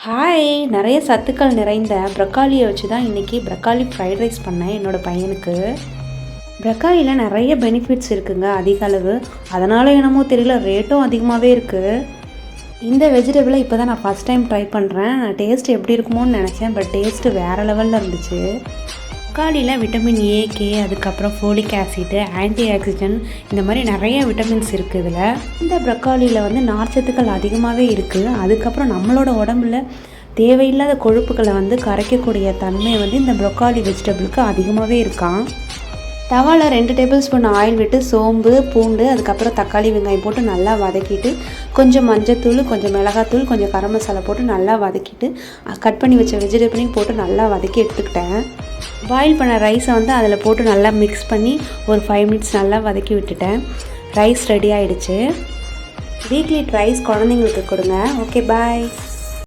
Hi! நிறைய சத்துக்கள் நிறைந்த ப்ரொக்காலியை வச்சு தான் இன்றைக்கி ப்ரொக்காலி ஃப்ரைட் ரைஸ் பண்ணேன் என்னோடய பையனுக்கு. ப்ரொக்காலியில் நிறைய பெனிஃபிட்ஸ் இருக்குங்க அதிக அளவு. அதனால் என்னமோ தெரியல ரேட்டும் அதிகமாகவே இருக்குது. இந்த வெஜிடபிளை இப்போ தான் நான் ஃபஸ்ட் டைம் ட்ரை பண்ணுறேன். டேஸ்ட் எப்படி இருக்குமோன்னு நினச்சேன், பட் டேஸ்ட்டு வேறு லெவலில் இருந்துச்சு. தக்காளியில் விட்டமின் ஏ, கே, அதுக்கப்புறம் ஃபோலிக் ஆசிட்டு, ஆன்டி ஆக்சிடென்ட், இந்த மாதிரி நிறைய விட்டமின்ஸ் இருக்குது இதில். இந்த ப்ரொக்காலியில் வந்து நார்ச்சத்துக்கள் அதிகமாகவே இருக்குது. அதுக்கப்புறம் நம்மளோட உடம்புல தேவையில்லாத கொழுப்புகளை வந்து கரைக்கக்கூடிய தன்மை வந்து இந்த ப்ரொக்காலி வெஜிடபிளுக்கு அதிகமாகவே இருக்கான். தவாவில் 2 டேபிள் ஸ்பூன் ஆயில் விட்டு சோம்பு, பூண்டு, அதுக்கப்புறம் தக்காளி, வெங்காயம் போட்டு நல்லா வதக்கிட்டு, கொஞ்சம் மஞ்சத்தூள், கொஞ்சம் மிளகாத்தூள், கொஞ்சம் கரம் மசாலா போட்டு நல்லா வதக்கிட்டு, கட் பண்ணி வச்ச வெஜிடபிளையும் போட்டு நல்லா வதக்கி எடுத்துக்கிட்டேன். பாயில் பண்ண ரைஸை வந்து அதில் போட்டு நல்லா மிக்ஸ் பண்ணி ஒரு 5 மினிட்ஸ் நல்லா வதக்கி விட்டுட்டேன். ரைஸ் ரெடி ஆகிடுச்சு. வீக்லி ரைஸ் குழந்தைங்களுக்கு கொடுங்க. ஓகே, பாய்.